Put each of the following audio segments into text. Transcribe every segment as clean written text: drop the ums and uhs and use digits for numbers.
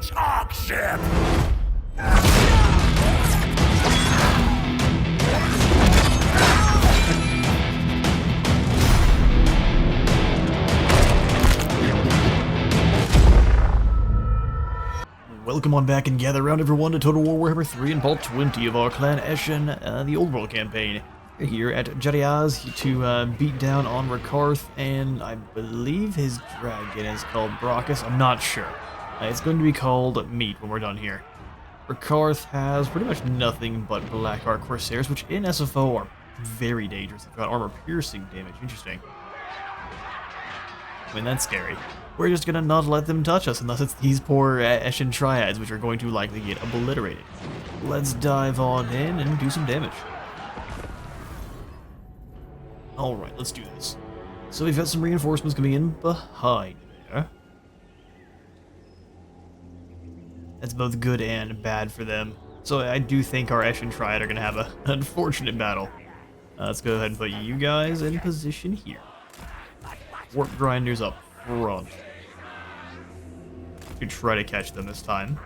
Reach Arc Ship! Welcome on back and gather around everyone to Total War Warhammer 3 and Part 20 of our Clan Eshin, the Old World campaign. We're here at Jariaz to beat down on Rakarth, and I believe his dragon is called Brachus. I'm not sure. It's going to be called Meat when we're done here. Rakarth has pretty much nothing but Black Arc Corsairs, which in SFO are very dangerous. They've got armor piercing damage. Interesting. I mean, that's scary. We're just gonna not let them touch us unless it's these poor Eshin triads, which are going to likely get obliterated. Let's dive on in and do some damage. Alright, let's do this. So we've got some reinforcements coming in behind there. That's both good and bad for them. So I do think our Eshin triad are gonna have an unfortunate battle. Let's go ahead and put you guys in position here. Warp grinders up front. We try to catch them this time.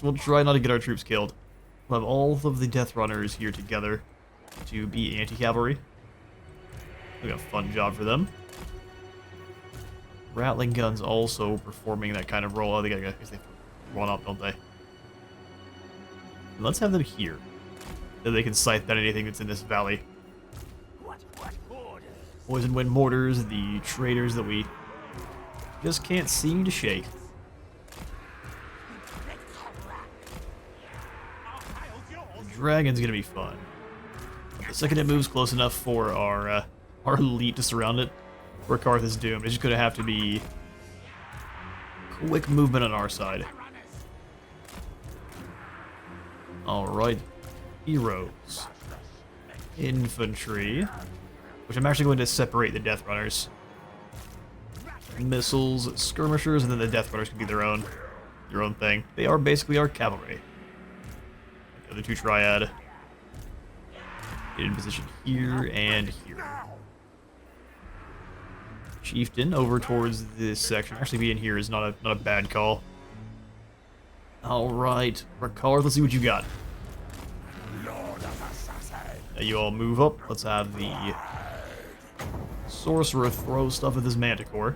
We'll try not to get our troops killed. We'll have all of the Death Runners here together to be anti-cavalry. We got a fun job for them. Rattling guns also performing that kind of role. Oh, they run up, don't they? And let's have them here, so they can sight down anything that's in this valley. Poison Wind Mortars, the traitors that we just can't seem to shake. The dragon's gonna be fun. But the second it moves close enough for our elite to surround it, Rakarth is doomed. It's just gonna have to be quick movement on our side. Alright. Heroes. Infantry. Which I'm actually going to separate the Death Runners. Missiles, skirmishers, and then the Death Runners can be their own thing. They are basically our cavalry. The other two triad. Get in position here and here. Chieftain over towards this section. Actually, being here is not a bad call. All right, Rakarth, let's see what you got. Now you all move up. Let's have the Sorcerer throw stuff at this Manticore.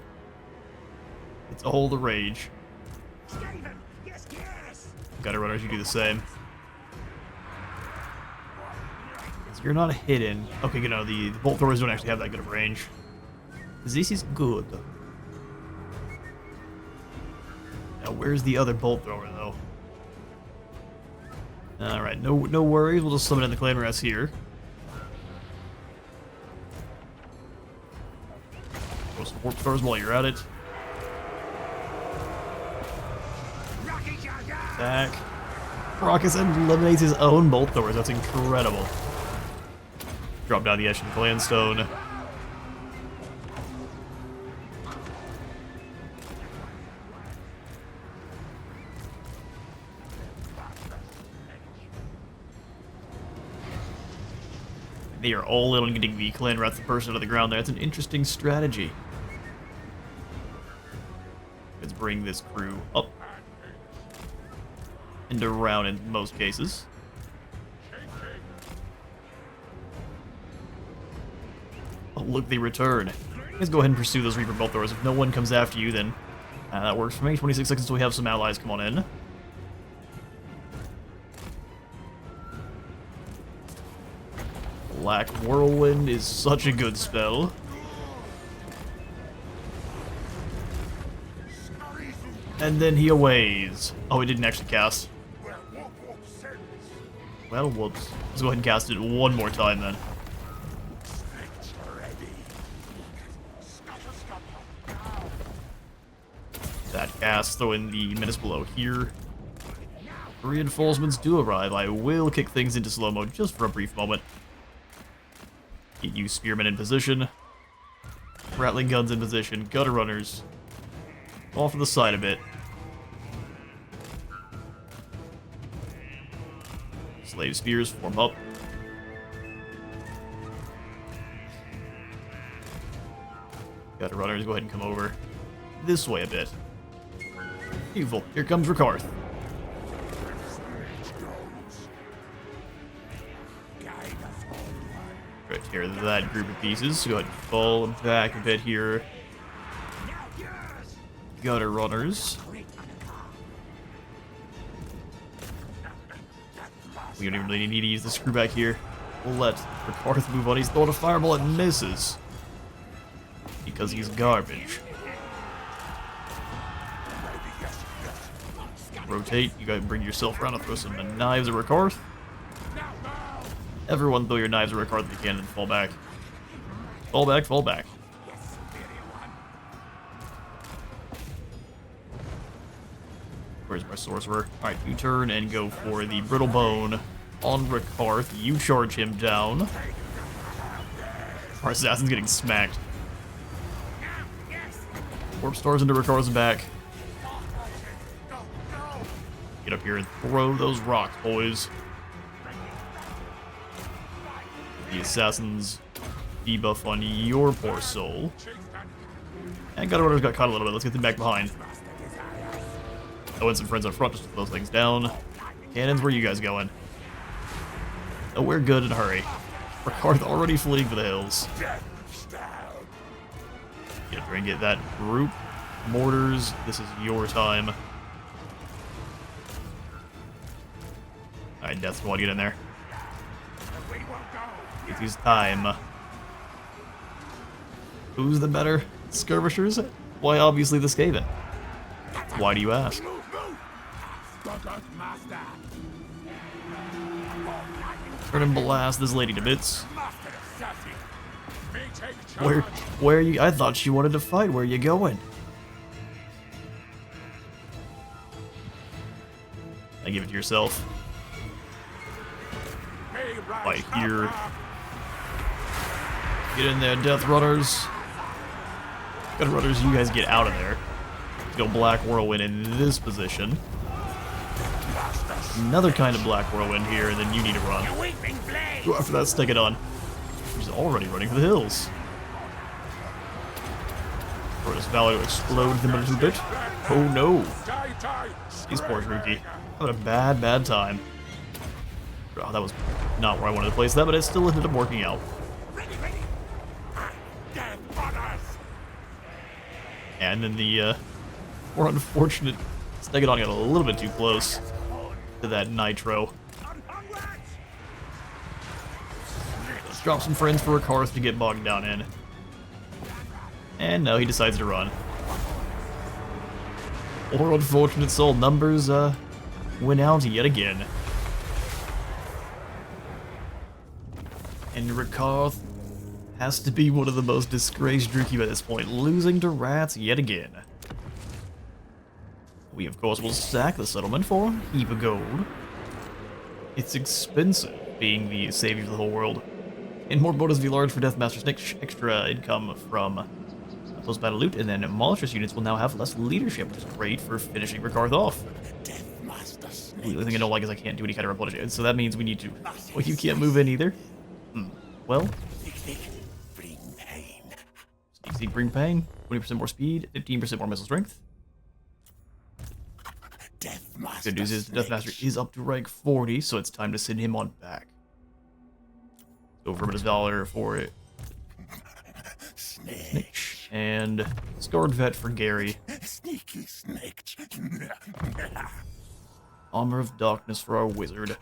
It's all the rage. Gutter runners, you do the same. You're not hidden. Okay, you know, the bolt throwers don't actually have that good of range. This is good. Now, where's the other bolt thrower, though? Alright, no worries. We'll just summon in the clan rest here. Throw some warp stars while you're at it. Attack. Brachus eliminates his own bolt throwers. That's incredible. Drop down the Eshin Clan Stone. They are all in on getting the Clan Wrath person out of the ground there. That's an interesting strategy. Let's bring this crew up. And around in most cases. Oh, look, they return. Let's go ahead and pursue those Reaper Bolt Throwers. If no one comes after you, then that works for me. 26 seconds until we have some allies come on in. Black Whirlwind is such a good spell. And then he aways. Oh, he didn't actually cast. Well, whoops. Let's go ahead and cast it one more time then. That cast, throw in the menace below here. Reinforcements do arrive. I will kick things into slow-mo just for a brief moment. Get you spearmen in position. Rattling guns in position. Gutter runners. Off to the side a bit. Slave spears form up. Gutter runners, go ahead and come over this way a bit. Beautiful. Here comes Rakarth. Right, tear that group of pieces. Go ahead and fall back a bit here. Gutter runners. We don't even really need to use the screw back here. We'll let Rakarth move on. He's throwing a fireball and misses. Because he's garbage. Rotate. You gotta bring yourself around and throw some knives at Rakarth. Everyone throw your knives at Rakarth if you can and fall back. Fall back, fall back. Where's my sorcerer? Alright, you turn and go for the brittle bone on Rakarth. You charge him down. Our assassin's getting smacked. Warp stars into Rakarth's back. Get up here and throw those rocks, boys. The assassin's debuff on your poor soul. And Gutter Runners got caught a little bit. Let's get them back behind. Oh, and some friends up front just to throw things down. Cannons, where are you guys going? Oh, we're good in a hurry. Rakarth already fleeing for the hills. Get up here and get that group. Mortars, this is your time. Alright, Death Squad, get in there. It's his time. Who's the better skirmishers? Why, obviously the Skaven. Why do you ask? Turn and blast this lady to bits. Where are you? I thought she wanted to fight. Where are you going? I give it to yourself. Fight here. Get in there, Death Runners. Death Runners, you guys get out of there. Let's go Black Whirlwind in this position. Another kind of Black Whirlwind here, and then you need to run. Go after that, stick it on. She's already running for the hills. For this Valor to explode them a little bit. Oh no. He's poor Rookie. Having a bad, bad time. Oh, that was not where I wanted to place that, but it still ended up working out. And then the more unfortunate Stegodon got a little bit too close to that Nitro. Let's drop some friends for Rakarth to get bogged down in. And no, he decides to run. Or unfortunate soul numbers went out yet again. And Rakarth has to be one of the most disgraced Druki at this point, losing to rats yet again. We, of course, will sack the settlement for a heap of gold. It's expensive, being the savior of the whole world. And more bonus V large for Deathmaster Snitch, extra income from post-battle loot, and then Mollistress units will now have less leadership, which is great for finishing Rakarth off. The only thing I don't like is I can't do any kind of replenishment, so that means we need to... Well, you can't move in either. Well... Sneak, bring pain. 20% more speed, 15% more missile strength. Good news is the Deathmaster is up to rank 40, so it's time to send him on back. Go for Verminous Valor for it. Snitch. And Scarred Vet for Gary. Sneaky snitch. Armor of Darkness for our wizard.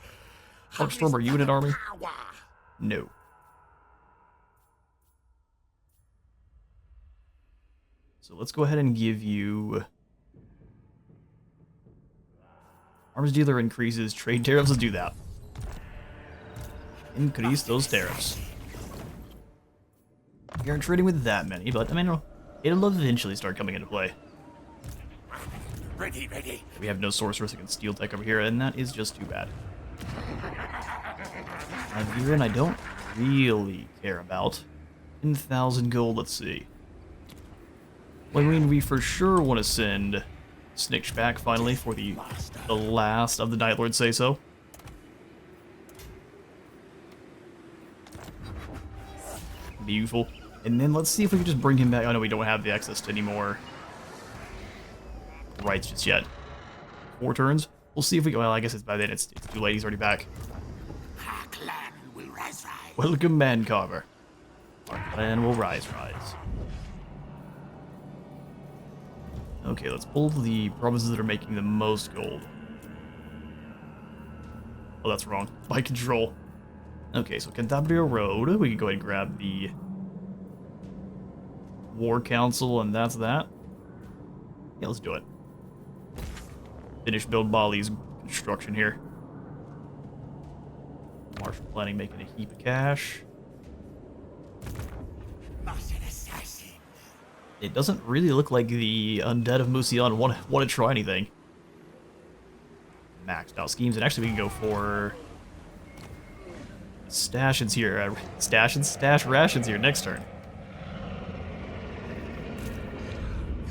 Darkstorm, are you in an army? No. So let's go ahead and give you... Arms dealer increases trade tariffs. Let's do that. Increase those tariffs. We aren't trading with that many, but I mean, it'll eventually start coming into play. Ready, ready. We have no sorceress that can steel tech over here, and that is just too bad. Iron I don't really care about. 10,000 gold, let's see. Well, I mean, we for sure want to send Snitch back finally for the last of the Night Lords say so. Beautiful. And then let's see if we can just bring him back. Oh no, we don't have the access to any more rights just yet. 4 turns. We'll see if we... Well, I guess it's by then. It's too late. He's already back. Our clan will rise. Welcome, man carver. Our clan will rise. Okay, let's pull the provinces that are making the most gold. Oh, that's wrong. By control. Okay, so Cantabria Road. We can go ahead and grab the War Council, and that's that. Yeah, let's do it. Finish build Bali's construction here. Martial planning making a heap of cash. It doesn't really look like the undead of Musion want to try anything. Maxed out schemes, and actually we can go for stash rations here next turn.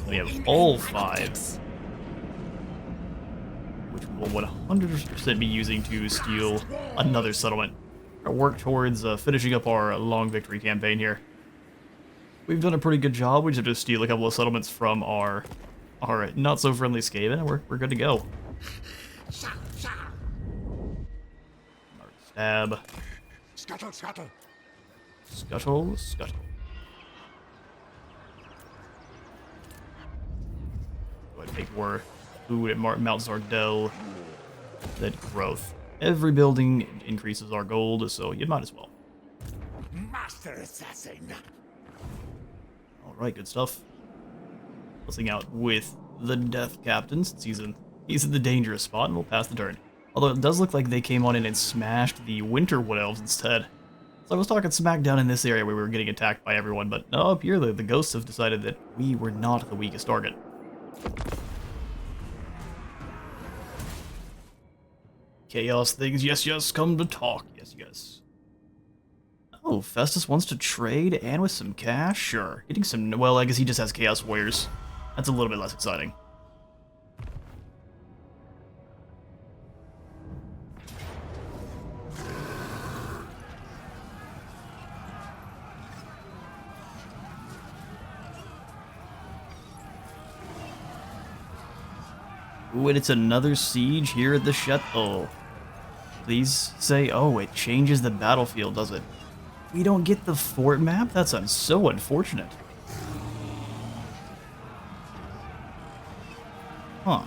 We have all 5, which we will 100% be using to steal another settlement. Or work towards finishing up our long victory campaign here. We've done a pretty good job. We just have to steal a couple of settlements from our not so friendly Skaven, and we're good to go. Stab. Scuttle. Scuttle. Go ahead and make more food at Mount Zardel. Then growth. Every building increases our gold, so you might as well. Master assassin. Alright, good stuff. Closing out with the Death Captain, since he's in the dangerous spot, and we'll pass the turn. Although it does look like they came on in and smashed the Winter Wood Elves instead. So I was talking smack down in this area where we were getting attacked by everyone, but no, up here the ghosts have decided that we were not the weakest target. Chaos things, yes, come to talk, yes. Oh, Festus wants to trade and with some cash? Sure. Getting some... Well, I guess he just has Chaos Warriors. That's a little bit less exciting. Ooh, and it's another siege here at the Chateau. Please say... Oh, it changes the battlefield, does it? We don't get the fort map? That's so unfortunate. Huh.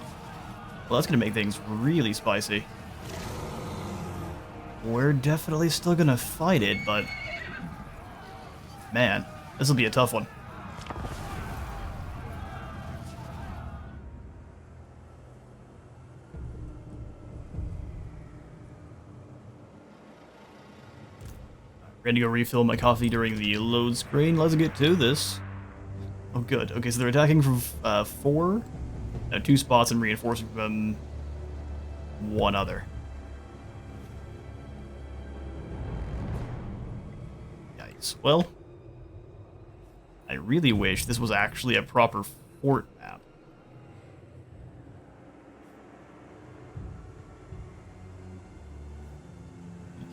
Well, that's gonna make things really spicy. We're definitely still gonna fight it, but... Man, this will be a tough one. Ready to go refill my coffee during the load screen. Let's get to this. Oh, good. Okay, so they're attacking from 4, 2 spots and reinforcing from 1 other. Yikes. Well, I really wish this was actually a proper fort map.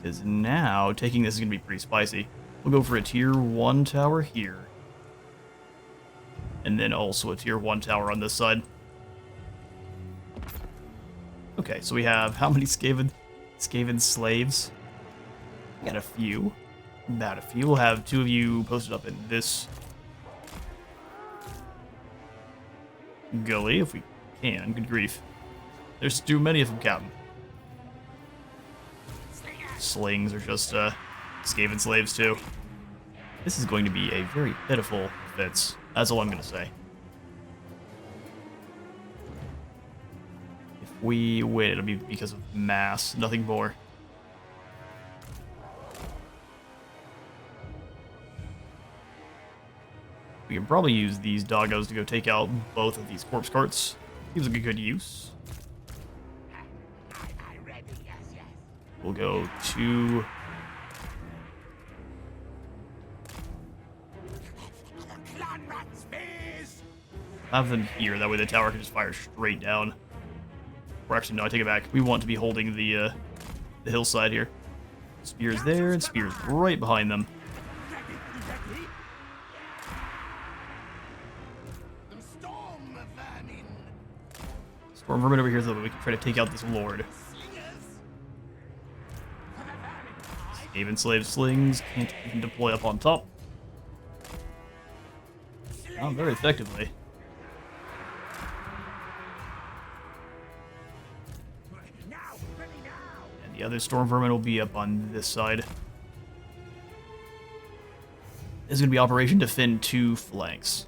Because now, taking this is going to be pretty spicy. We'll go for a tier 1 tower here. And then also a tier 1 tower on this side. Okay, so we have how many Skaven slaves? We got a few. About a few. We'll have 2 of you posted up in this gully, if we can. Good grief. There's too many of them, Captain. Slings are just Skaven slaves too. This is going to be a very pitiful defense. That's all I'm going to say. If we win, it'll be because of mass, nothing more. We can probably use these doggos to go take out both of these corpse carts. Seems like a good use. We'll go to... have them here, that way the tower can just fire straight down. Or actually, no, I take it back. We want to be holding the hillside here. Spears there, and spears right behind them. Storm Vermin over here so that we can try to take out this Lord. Skaven Slave Slings can't even deploy up on top. Not very effectively. And the other Storm Vermin will be up on this side. This is going to be Operation Defend 2 flanks.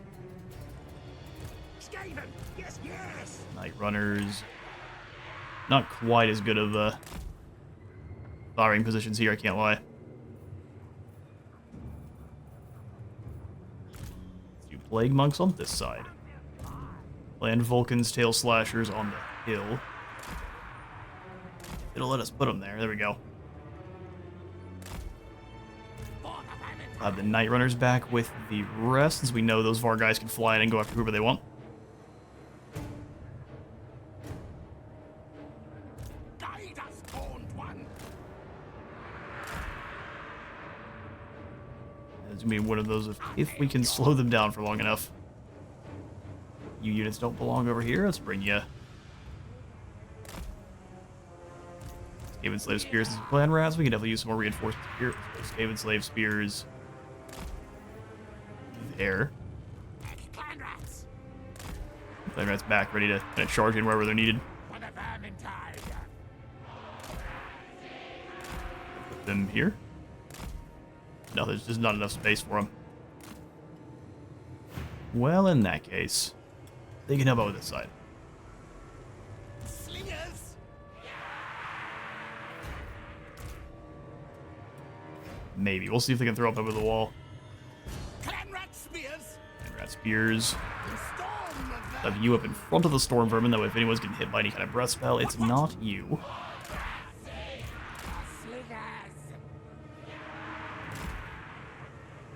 Skaven! Yes, yes! Night Runners. Not quite as good of firing positions here, I can't lie. Let's do Plague Monks on this side. Land Vulcans, Tail Slashers on the hill. It'll let us put them there. There we go. Have the Night Runners back with the rest, since we know those Var guys can fly in and go after whoever they want. Guide us, Old One! It's gonna be one of those if we can slow them down for long enough. You units don't belong over here. Let's bring you. Skaven Slave Spears and some Clan Rats. We can definitely use some more reinforcements here. Skaven Slave Spears. There. Clan Rats! Clan Rats back, ready to kind of charge in wherever they're needed. For the Vermintide! Put them here. No, there's just not enough space for them. Well, in that case, they can help out with this side. Slingers! Maybe. We'll see if they can throw up over the wall. Clan Rat Spears! Clan Rat Spears. Storm the Have you up in front of the Storm Vermin, that way if anyone's getting hit by any kind of breath spell, it's not you. Slingers!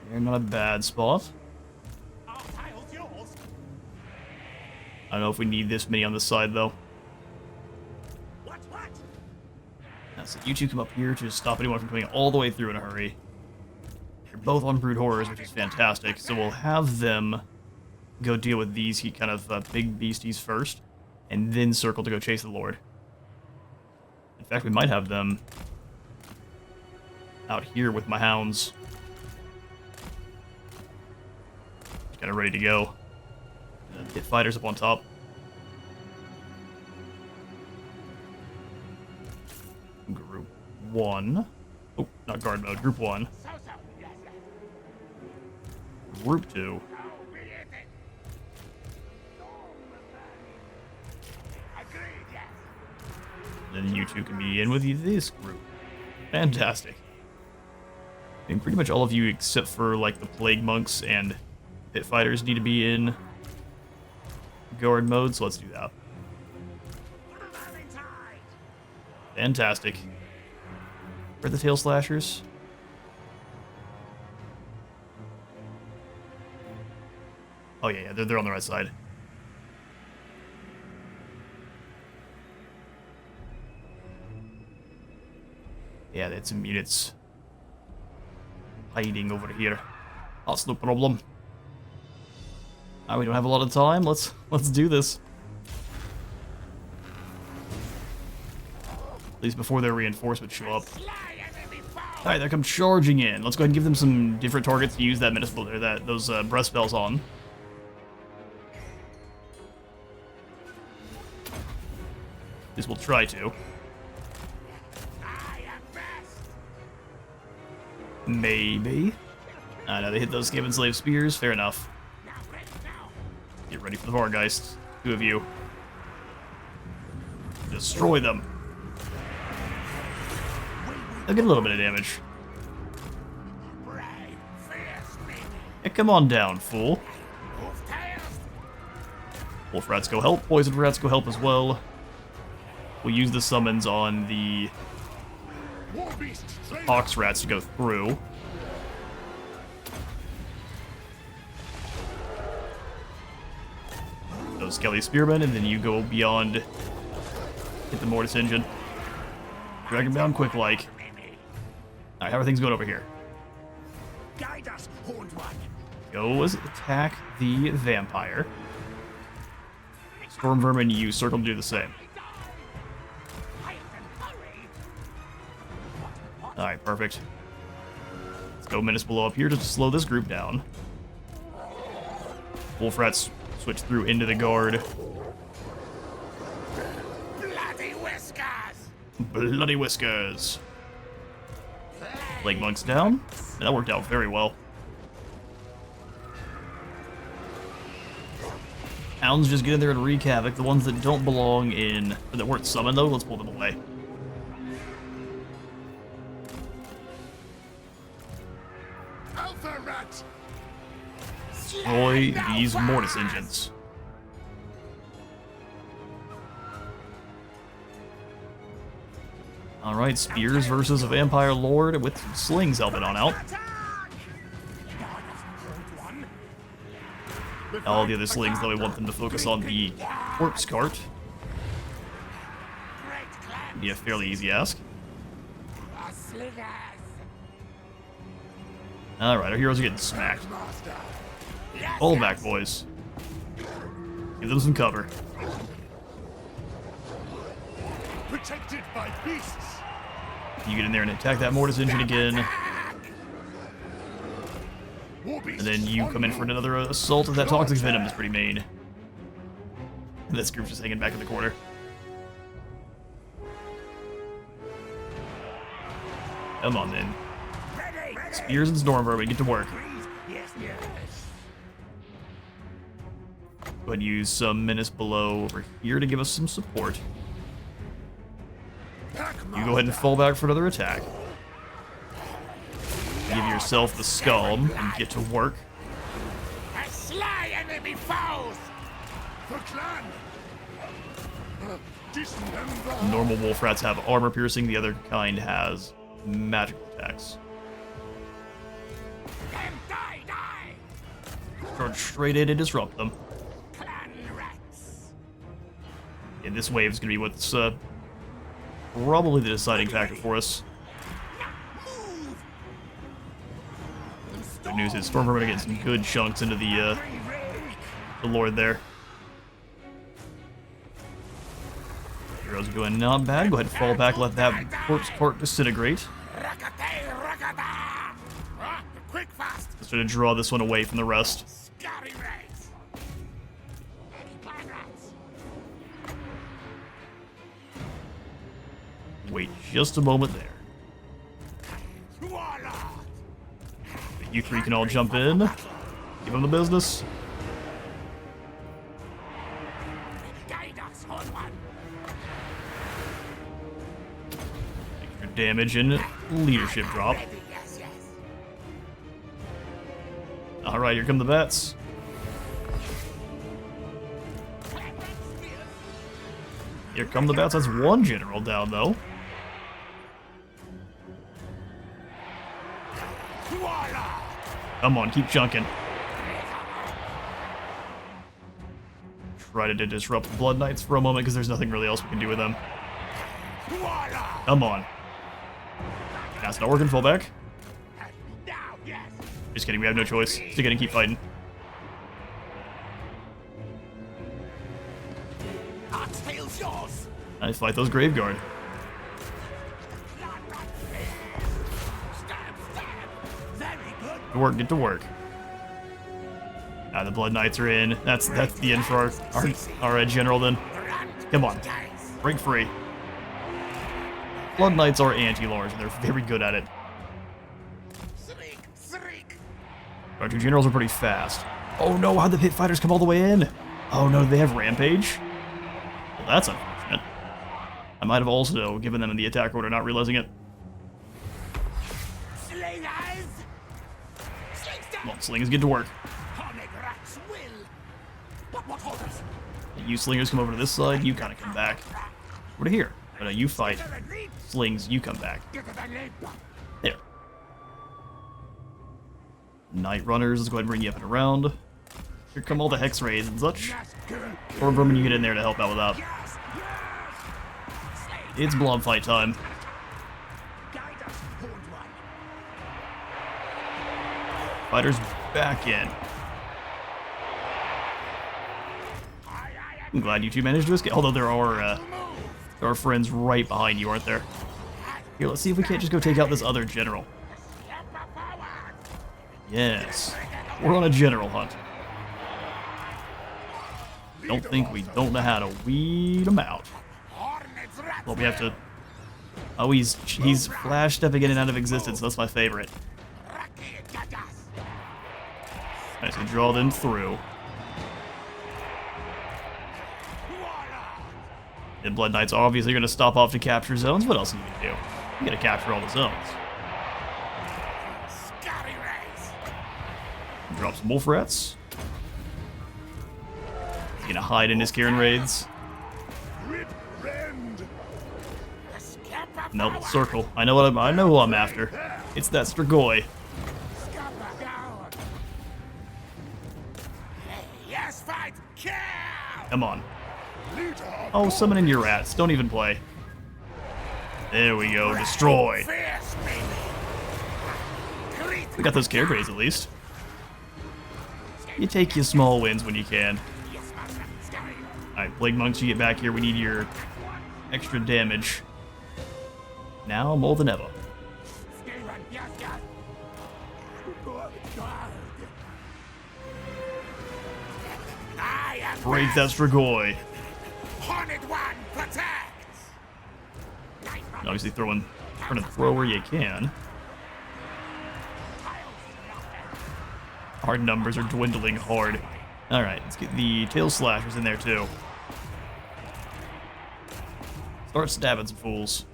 They're not a bad spot. Our tile's yours! I don't know if we need this many on this side, though. What? Now, so you two come up here to just stop anyone from coming all the way through in a hurry. You're both on Brood Horrors, which is fantastic, so we'll have them go deal with these kind of big beasties first, and then circle to go chase the Lord. In fact, we might have them out here with my hounds. Kind of ready to go. Hit fighters up on top. Group 1. Oh, not guard mode. Group 1. Yes, yes. Group 2. So be it. Agreed, yes. Then you two can be in with this group. Fantastic. And pretty much all of you except for like the Plague Monks and Pit Fighters need to be in guard mode, so let's do that. For the Vermintide! Fantastic. Where are the Tail Slashers? Oh yeah, they're on the right side. Yeah, that's some units hiding over here. That's no problem. We don't have a lot of time. Let's do this. At least before their reinforcements show up. Sly enemy foe! Alright, they come charging in. Let's go ahead and give them some different targets to use that municipal or those breath spells on. At least we'll try to. I am best! Maybe. No, they hit those Skaven Slave Spears. Fair enough. Now, ready now! Get ready for the Vargeist. Two of you. Destroy them. They'll get a little bit of damage. Brave, fierce baby! Yeah, come on down, fool. Hoof tails! Wolf Rats go help. Poison Rats go help as well. We'll use the summons on the War beast! Ox Rats to go through. Those Skelly Spearmen, and then you go beyond. Hit the Mortis Engine. Drag him down quick like. Alright, how are things going over here? Guide us, Horned One! Go attack the Vampire. Storm Vermin, you circle to do the same. Alright, perfect. Let's go Menace below up here to slow this group down. Wolf Rats switch through into the guard. Bloody whiskers! Bloody Whiskers. Plague Monks down. That worked out very well. Hounds just get in there and wreak havoc. The ones that don't belong in, or that weren't summoned though, let's pull them away. Alpha rat! Destroy these Mortis engines. Alright, Spears versus a Vampire Lord with some slings helping on out. All the other slings, though, we want them to focus on the Corpse Cart. Be a fairly easy ask. Alright, our heroes are getting smacked. Fall back, boys. Give them some cover. Protected by beasts. You get in there and attack that Mortis engine again. And then you come in for another assault of that Toxic Venom is pretty mean. This group's just hanging back in the corner. Come on, then. Spears and Storm Vermin, get to work. Yes, yes. Go ahead and use some Menace below over here to give us some support. You go ahead and fall back for another attack. Give yourself the Scalm and get to work. Slay enemy foes! For clan! Dismember! Normal Wolf Rats have armor piercing, the other kind has magical attacks. Die, die! Charge straight in and disrupt them. Clan rats! And this wave is going to be what's probably the deciding factor for us. Good news is Storm Vermin getting some good chunks into the Lord there. Heroes are doing not bad. Go ahead and fall back, let that Corpse Cart disintegrate. Quick, fast! Let's try to draw this one away from the rest. Scary rats! Clan rats! Wait just a moment there. Warlord! You three can all jump in. Give them the business. Guide us, Old One! Make your damage and leadership drop. Ready, yes, yes. Alright, here come the vets. Here come the bats. That's one general down, though. Come on, keep chunking. Try to disrupt the Blood Knights for a moment, because there's nothing really else we can do with them. Come on. That's not working, fall back. Now, yes. Just kidding, we have no choice. Still gonna keep fighting. Our tail's yours. I fight those Graveguard. Stab, stab. Very good. Get to work, get to work. The Blood Knights are in. That's the end for our general then. Come on, break free. Blood Knights are anti-large, and they're very good at it. Our two generals are pretty fast. Oh no, how'd the pit fighters come all the way in? Oh no, do they have Rampage? Well, that's unfortunate. I might have also given them the attack order, not realizing it. Come on, slingers, get to work. You slingers come over to this side, you kind of come back. Over to here. But no, you fight. Slings, you come back. There. Night Runners, let's go ahead and bring you up and around. Here come all the Hex Rays and such. Or Vermin, you get in there to help out with that. It's blob fight time. Fighters back in. I'm glad you two managed to escape. Although there are friends right behind you, aren't there? Here, let's see if we can't just go take out this other general. Yes, we're on a general hunt. Don't think we don't know how to weed them out. Well, we have to... Oh, he's flash stepping in and out of existence. That's my favorite. Nice, so draw them through. And Blood Knights obviously going to stop off to capture zones. What else are you going to do? You got to capture all the zones. Drop some wolf rats. He's going to hide in his Kieran raids. Nope, circle. I know who I'm after. It's that Strigoi. Come on. Oh, summon in your rats. Don't even play. There we go. Destroy. We got those care grades at least. You take your small wins when you can. Alright, Plague Monks, you get back here. We need your extra damage. Now more than ever. Break that Strigoi. Obviously trying to throw where you can. Our numbers are dwindling hard. Alright, let's get the tail slashers in there too. Start stabbing some fools.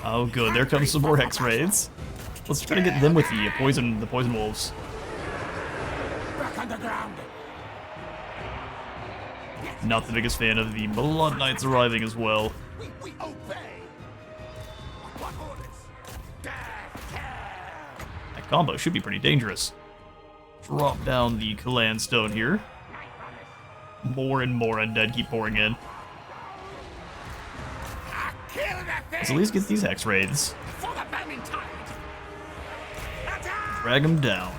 Oh good, there comes some more hex raids. Let's try to get them with the poison wolves. Not the biggest fan of the Blood Knights arriving as well. That combo should be pretty dangerous. Drop down the Clan Stone here. More and more undead keep pouring in. Let's at least get these hex raids. Drag them down.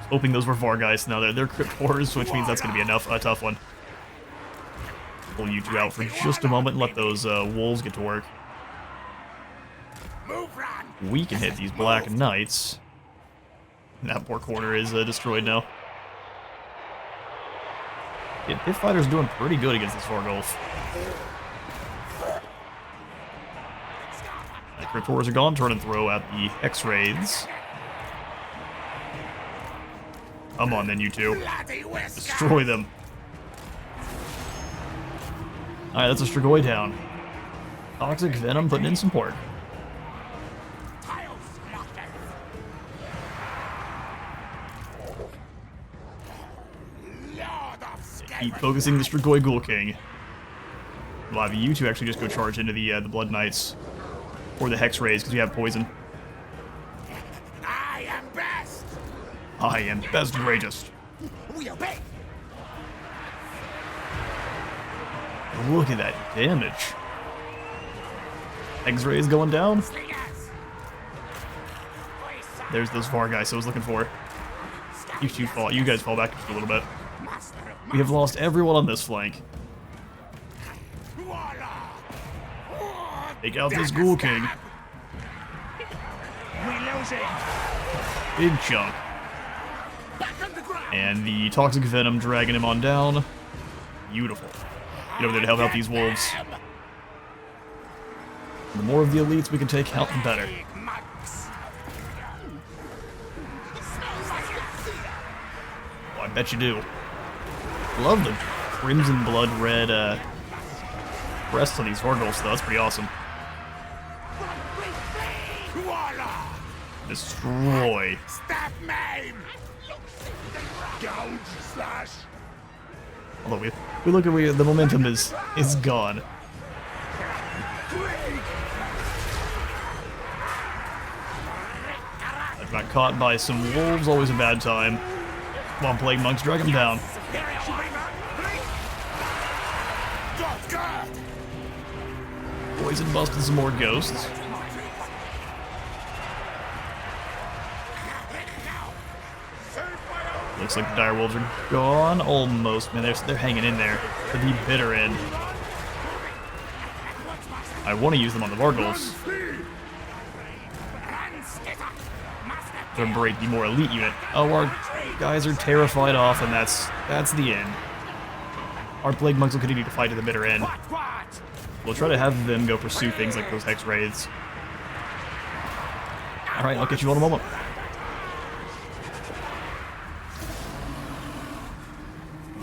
Hoping those were Vargeist. Now they're Crypt Horrors, which means that's going to be a tough one. Pull you two out for just a moment and let those wolves get to work. We can hit these Black Knights. That poor corner is destroyed now. Yeah, Pit Fighter's doing pretty good against this Vargulf. The Crypt Horrors are gone. Turn and throw at the Hex Raids. Come on then, you two. Destroy them. Alright, that's a Strigoi down. Toxic Venom putting in some pork. Keep focusing the Strigoi Ghoul King. We'll have you two actually just go charge into the Blood Knights. Or the Hex Rays, because you have poison. I am best greatest. Look at that damage. X-rays going down. There's those Vargeist I was looking for. You guys fall back just a little bit. We have lost everyone on this flank. Take out this Ghoul King. Big chunk. And the Toxic Venom dragging him on down. Beautiful. Get over there to help out these wolves. The more of the elites we can take out, the better. Oh, I bet you do. Love the crimson blood red breasts on these Vargulfs, though. That's pretty awesome. Destroy. Although we look at the momentum is gone. I've got caught by some wolves, always a bad time. Come on, Plague Monks, drag them down. Poison busted some more ghosts. Looks like the dire wolves are gone. Almost, man. They're hanging in there to the bitter end. I want to use them on the Vargulfs. To break the more elite unit. Oh, our guys are terrified off, and that's the end. Our Plague Monks will continue to fight to the bitter end. We'll try to have them go pursue things like those Hex Wraiths. Alright, I'll get you all in a moment.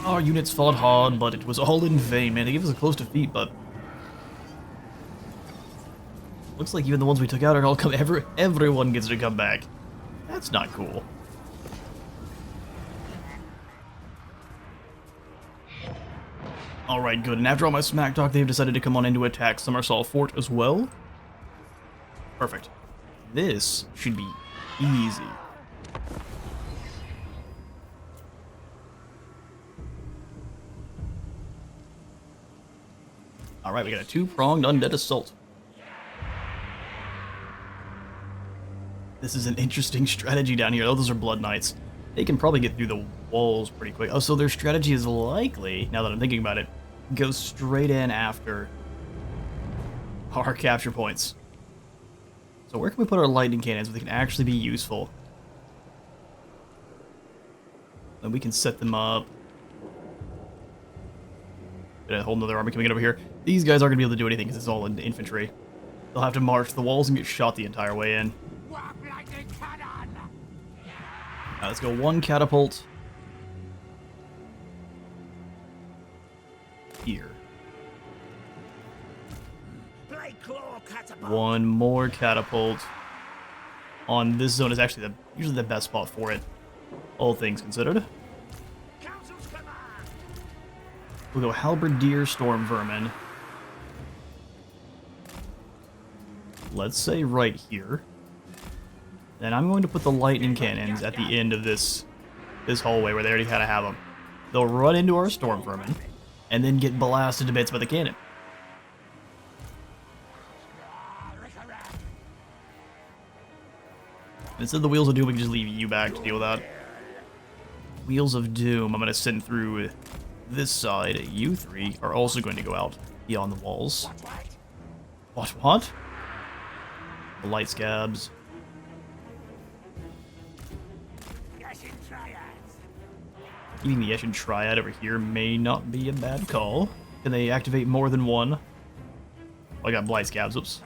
Our units fought hard, but it was all in vain, man. They gave us a close defeat, but... looks like even the ones we took out are all come. Everyone gets to come back. That's not cool. Alright, good. And after all my smack talk, they've decided to come on in to attack Summersfall Fort as well. Perfect. This should be easy. Alright, we got a two-pronged undead assault. This is an interesting strategy down here. Oh, those are Blood Knights. They can probably get through the walls pretty quick. Oh, so their strategy is likely, now that I'm thinking about it, go straight in after our capture points. So where can we put our lightning cannons so they can actually be useful? And we can set them up. Got a whole nother army coming in over here. These guys aren't going to be able to do anything because it's all in infantry. They'll have to march to the walls and get shot the entire way in. Now let's go one catapult. Here. One more catapult. On this zone is actually usually the best spot for it, all things considered. We'll go Halberdier Storm Vermin. Let's say right here. Then I'm going to put the lightning cannons at the end of this hallway where they already kind of have them. They'll run into our Storm Vermin and then get blasted to bits by the cannon. Instead of the Wheels of Doom, we can just leave you back to deal with that. Wheels of Doom, I'm going to send through this side. You three are also going to go out beyond the walls. What? The light scabs. Even the Eshin Triad over here may not be a bad call. Can they activate more than one? Oh, I got Blight Scabs, oops.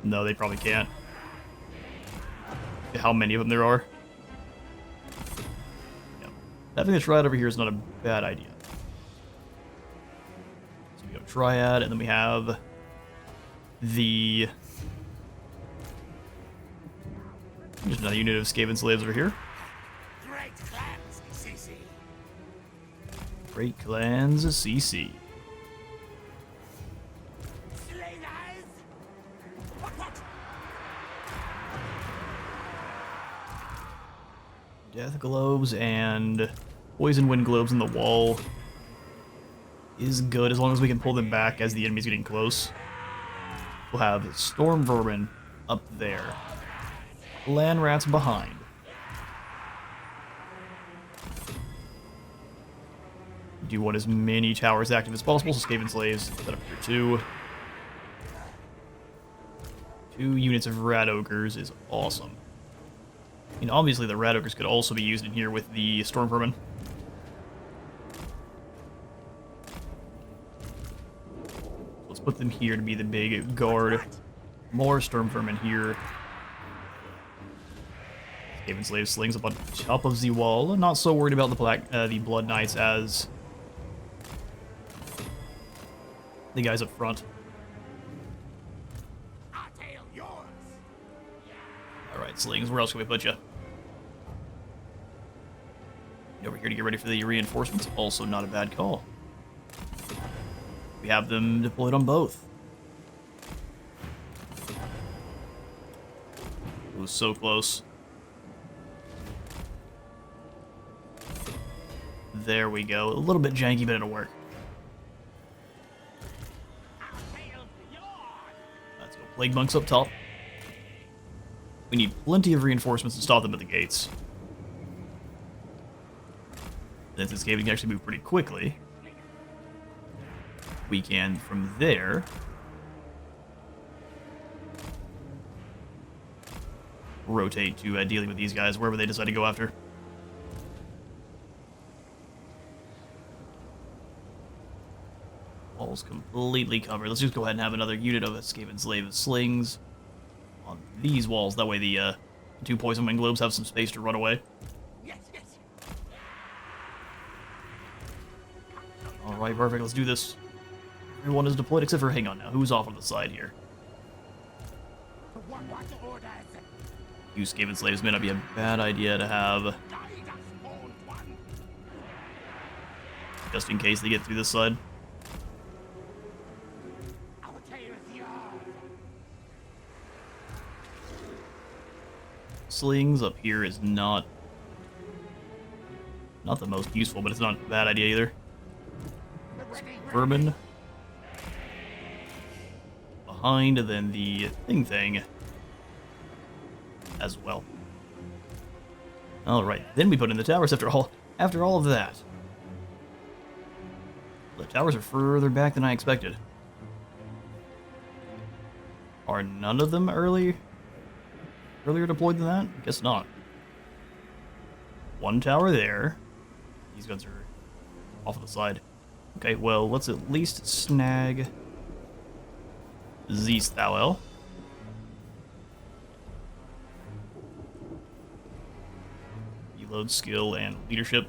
No, they probably can't. How many of them there are? Yeah. Having a Triad over here is not a bad idea. So we have Triad, and then we have the... There's another unit of Skaven slaves over here. Great clans, CC. Great clans, CC. Slayers. What? Death globes and poison wind globes in the wall is good as long as we can pull them back as the enemy's getting close. We'll have storm vermin up there. Land rats behind. Do want as many towers active as possible, so Skaven slaves set up here too. 2 units of rat ogres is awesome. I mean, obviously the rat ogres could also be used in here with the storm vermin. Let's put them here to be the big guard. More storm vermin here. Skaven slave slings up on top of the wall. Not so worried about the Blood Knights as the guys up front. Alright, slings, where else can we put you? Over here to get ready for the reinforcements. Also not a bad call. We have them deployed on both. It was so close. There we go. A little bit janky, but it'll work. Let's go. Plague Monks up top. We need plenty of reinforcements to stop them at the gates. Since this Skaven can actually move pretty quickly, we can, from there, rotate to dealing with these guys wherever they decide to go after. Walls completely covered. Let's just go ahead and have another unit of Skaven slave slings on these walls. That way the 2 poison wing globes have some space to run away. Yes, yes. Alright, perfect. Let's do this. Everyone is deployed except for, hang on now, who's off on the side here? What orders? You Skaven slaves may not be a bad idea to have, Guide us, Old One. just in case they get through this side. Our tale is yours. Slings up here is not the most useful, but it's not a bad idea either. Vermin behind, and then the thing as well. All right, then we put in the towers after all of that. The towers are further back than I expected. Are none of them earlier deployed than that? Guess not. One tower there. These guns are off to the side. Okay, well, let's at least snag Zeestowel. Reload skill and leadership.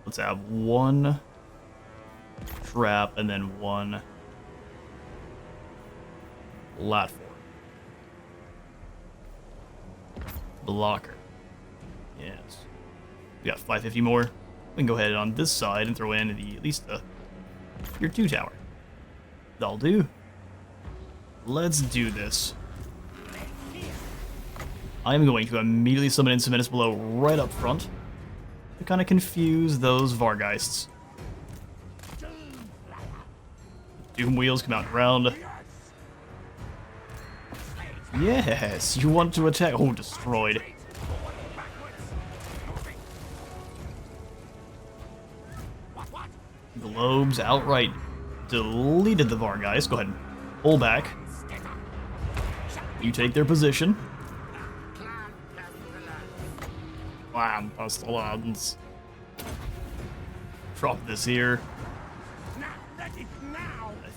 Let's have one trap and then one platform. Blocker. Yes. We got 550 more. We can go ahead on this side and throw in at least the Tier 2 tower. That'll do. Let's do this. I'm going to immediately summon in Cementus Below right up front to kind of confuse those Vargeists. Doom wheels come out and around. Yes, you want to attack. Oh, destroyed. Globes outright deleted the Vargeist. Go ahead and pull back. You take their position. Clan Pestilence. Drop this here. I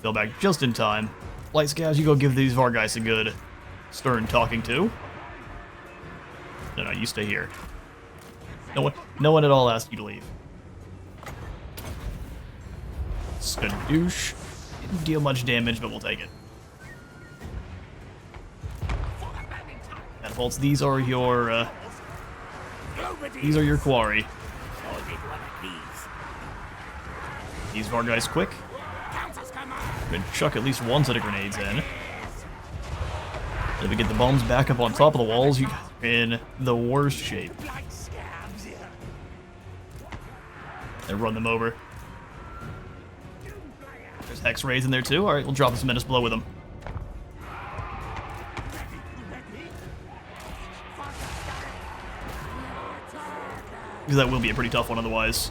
fell back just in time. Light Scouts, you go give these Vargeists a good stern talking to. No, you stay here. No one at all asked you to leave. Skadoosh. Didn't deal much damage, but we'll take it. Catapults, these are your quarry. These Vargeists quick. Gonna chuck at least one set of grenades in. If we get the bombs back up on top of the walls, you guys are in the worst shape. And run them over. There's Hex Rays in there too. Alright, we'll drop a Cementus Blow with them. Because that will be a pretty tough one otherwise.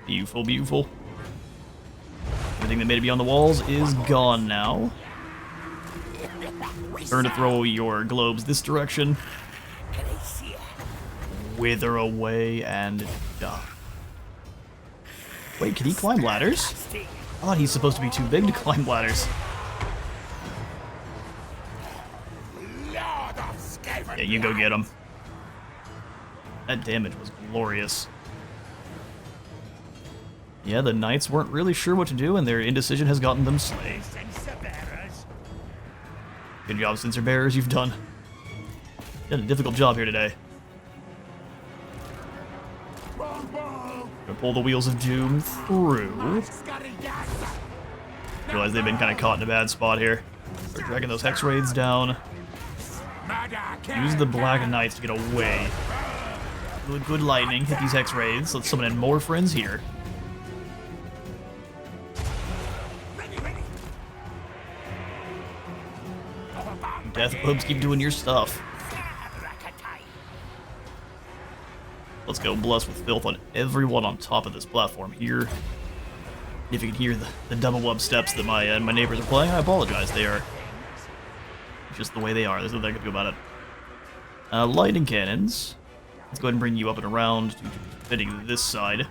Beautiful, beautiful. Everything that made it be on the walls is gone now. Turn to throw your globes this direction. Wither away and die. Wait, can he climb ladders? I thought he's supposed to be too big to climb ladders. Yeah, you go get him. That damage was glorious. Yeah, the knights weren't really sure what to do, and their indecision has gotten them slain. Good job, Censer Bearers, you've done a difficult job here today. Gonna pull the Wheels of Doom through. Realize they've been kind of caught in a bad spot here. We're dragging those Hex Raids down. Use the Black Knights to get away. Good lightning, hit these Hex Raids. Let's summon in more friends here. Death Globes, keep doing your stuff. Let's go bless with filth on everyone on top of this platform here. If you can hear the double wub steps that my neighbors are playing, I apologize. They are just the way they are. There's nothing I can do about it. Lightning cannons. Let's go ahead and bring you up and around to fitting this side.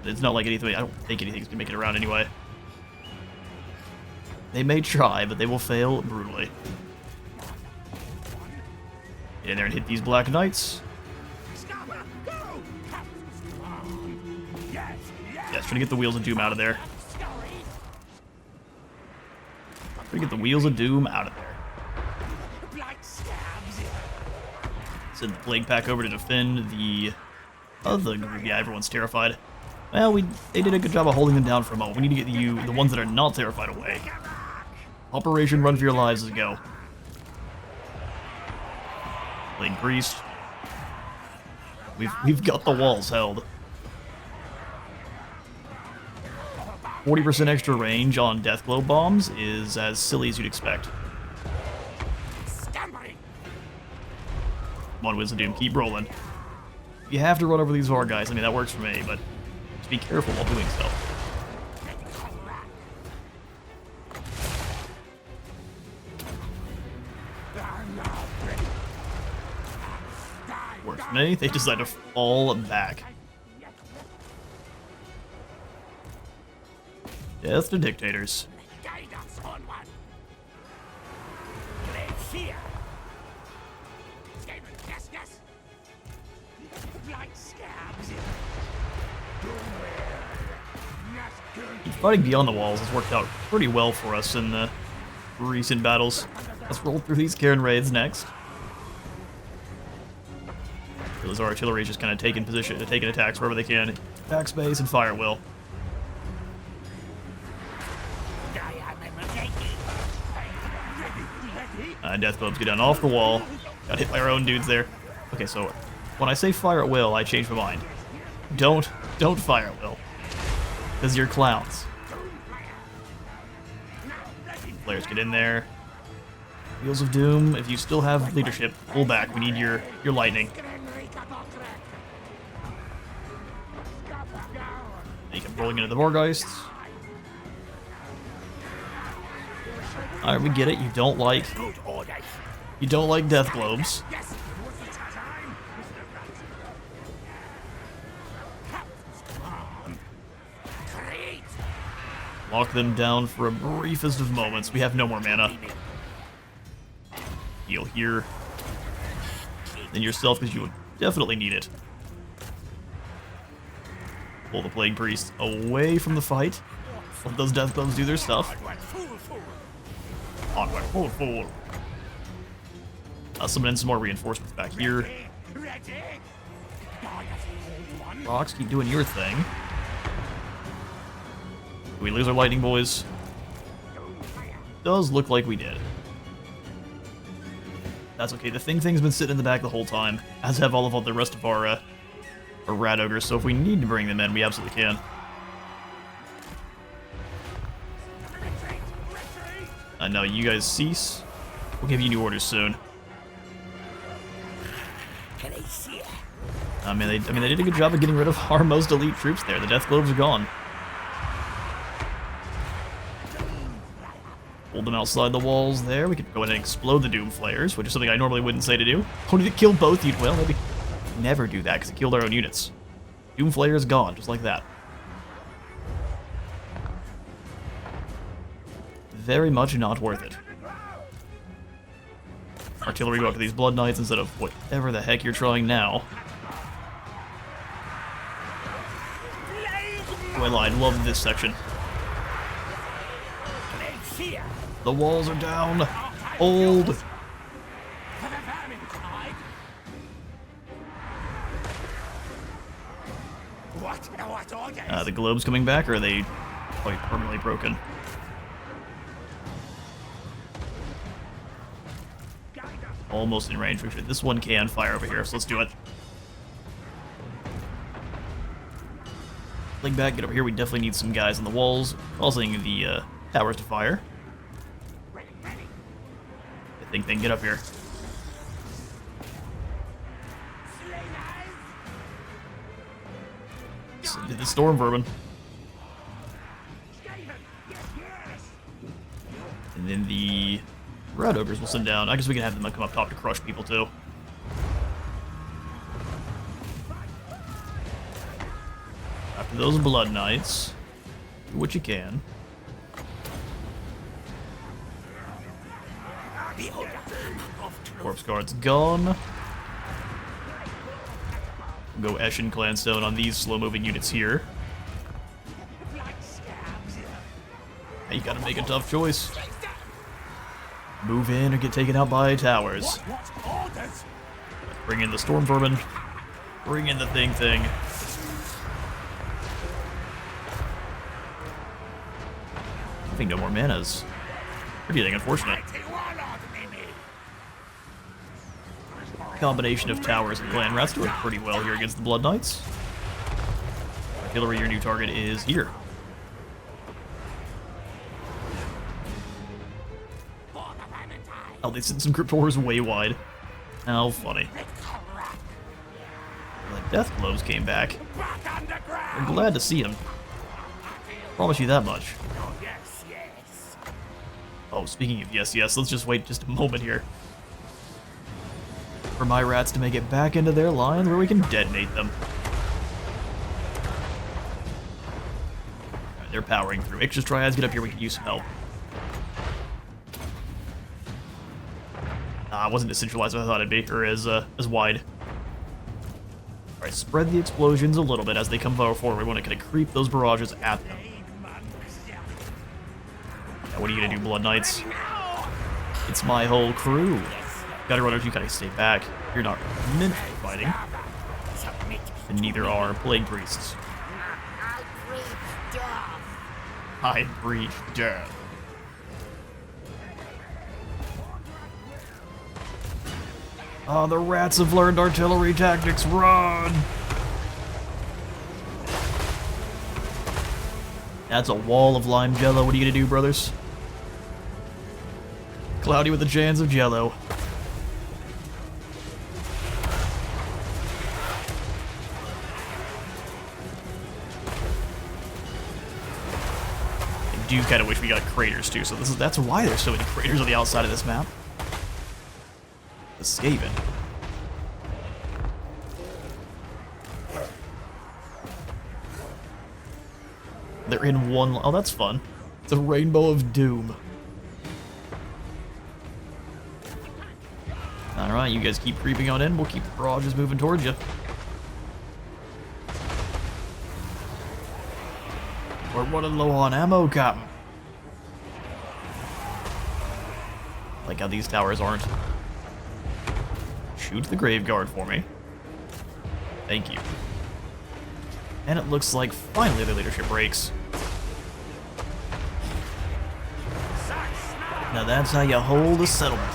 It's not like anything. I don't think anything's gonna make it around anyway. They may try, but they will fail brutally. Get in there and hit these Black Knights. Yes, trying to get the Wheels of Doom out of there. Trying to get the Wheels of Doom out of there. Send the Plague Pack over to defend the other group. Yeah, everyone's terrified. Well, they did a good job of holding them down for a moment. We need to get the ones that are not terrified away. Operation Run for Your Lives is a go. Plague Priest. We've got the walls held. 40% extra range on Death Globe bombs is as silly as you'd expect. Come on, Wheels of Doom, keep rolling. You have to run over these VAR guys. I mean, that works for me, but just be careful while doing so. Works for me. They decide to fall back. Death to dictators. Fighting beyond the walls has worked out pretty well for us in the recent battles. Let's roll through these Karen raids next. As our artillery is just kind of taking position, taking attacks wherever they can. Backspace and fire will. Death Globes get down off the wall. Got hit by our own dudes there. Okay, so when I say fire at will, I change my mind. Don't fire at will. Because you're clowns. Players get in there. Wheels of Doom, if you still have leadership, pull back. We need your lightning. They keep rolling into the Vorgeists. Alright, we get it. You don't like Death Globes. Lock them down for a briefest of moments. We have no more mana. Heal here. Then yourself, because you would definitely need it. Pull the Plague Priest away from the fight. Let those Death Globes do their stuff. Onward, forward. Summon in some more reinforcements back here. Rocks, keep doing your thing. Did we lose our lightning boys? Does look like we did. That's okay. The thing's been sitting in the back the whole time, as have all of the rest of our rat ogres. So if we need to bring them in, we absolutely can. No, you guys cease. We'll give you new orders soon. I mean, they did a good job of getting rid of our most elite troops there. The Death Globes are gone. Hold them outside the walls there. We could go ahead and explode the Doom Flayers, which is something I normally wouldn't say to do. Oh, did it kill both units? Well, maybe never do that because it killed our own units. Doom Flayer is gone, just like that. Very much not worth it. Artillery go after these Blood Knights instead of whatever the heck you're trying now. Oh, I lied. Love this section. The walls are down. Hold. The globes coming back, or are they quite permanently broken? Almost in range. This one can fire over here, so let's do it. Link back, get over here. We definitely need some guys on the walls, causing the towers to fire. Thing, get up here. The storm vermin. And then the red ogres will send down. I guess we can have them come up top to crush people too. After those blood knights, do what you can. Corpse guard's gone. Go Eshin Clanstone on these slow-moving units here. You gotta make a tough choice. Move in or get taken out by towers. Bring in the storm vermin. Bring in the thing. I think no more manas. Pretty dang unfortunate. Combination of towers and clan rats doing pretty well here against the Blood Knights. Artillery, your new target is here. Oh, they sent some Cryptors way wide. How funny. The Death Gloves came back. I'm glad to see them. Promise you that much. Oh, speaking of yes, let's just wait just a moment here for my rats to make it back into their line where we can detonate them. Right, they're powering through. Ix's Triads, get up here, we can use some help. It wasn't as centralized as I thought it'd be, or as wide. Alright, spread the explosions a little bit as they come forward. We want to kind of creep those barrages at them. Now, what are you gonna do, Blood Knights? It's my whole crew. Gotta run over, you gotta stay back. You're not meant for fighting. And neither are Plague Priests. I breathe death. Oh, the rats have learned artillery tactics. Run! That's a wall of lime jello. What are you gonna do, brothers? Cloudy with the jans of jello. I do kind of wish we got craters too, so that's why there's so many craters on the outside of this map. The Skaven. They're in one... Oh, that's fun. It's a rainbow of doom. Alright, you guys keep creeping on in. We'll keep the barrages moving towards you. We're running low on ammo, Captain. Like how these towers aren't. Shoot the Graveguard for me. Thank you. And it looks like finally the leadership breaks. Now that's how you hold a settlement.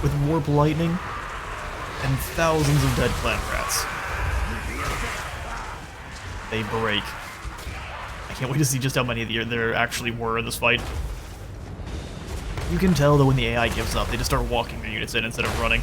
With warp lightning and thousands of dead clan rats. They break. I can't wait to see just how many there actually were in this fight. You can tell that when the AI gives up, they just start walking their units in instead of running.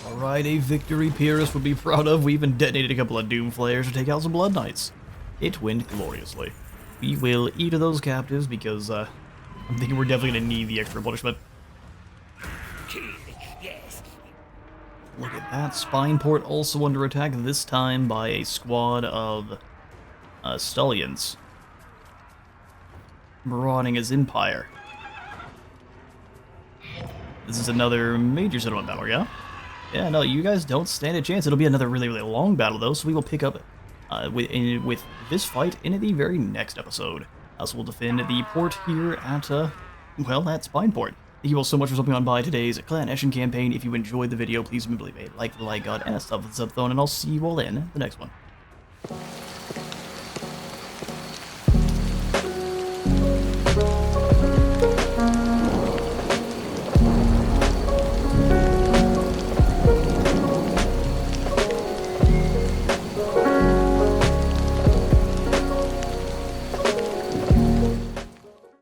Alright, a victory Pyrrhus would be proud of. We even detonated a couple of Doom Flares to take out some Blood Knights. It went gloriously. We will eat those captives because I'm thinking we're definitely going to need the extra punishment. Look at that. Spine Port also under attack, this time by a squad of Stallions. Marauding his Empire. This is another major settlement battle, yeah? Yeah, no, you guys don't stand a chance. It'll be another really, really long battle, though, so we will pick up with this fight in the very next episode. So we'll defend the port here at, well, at Spineport. Thank you all so much for stopping on by today's Clan Eshin campaign. If you enjoyed the video, please leave a like, the like god, and a sub with the sub phone, and I'll see you all in the next one.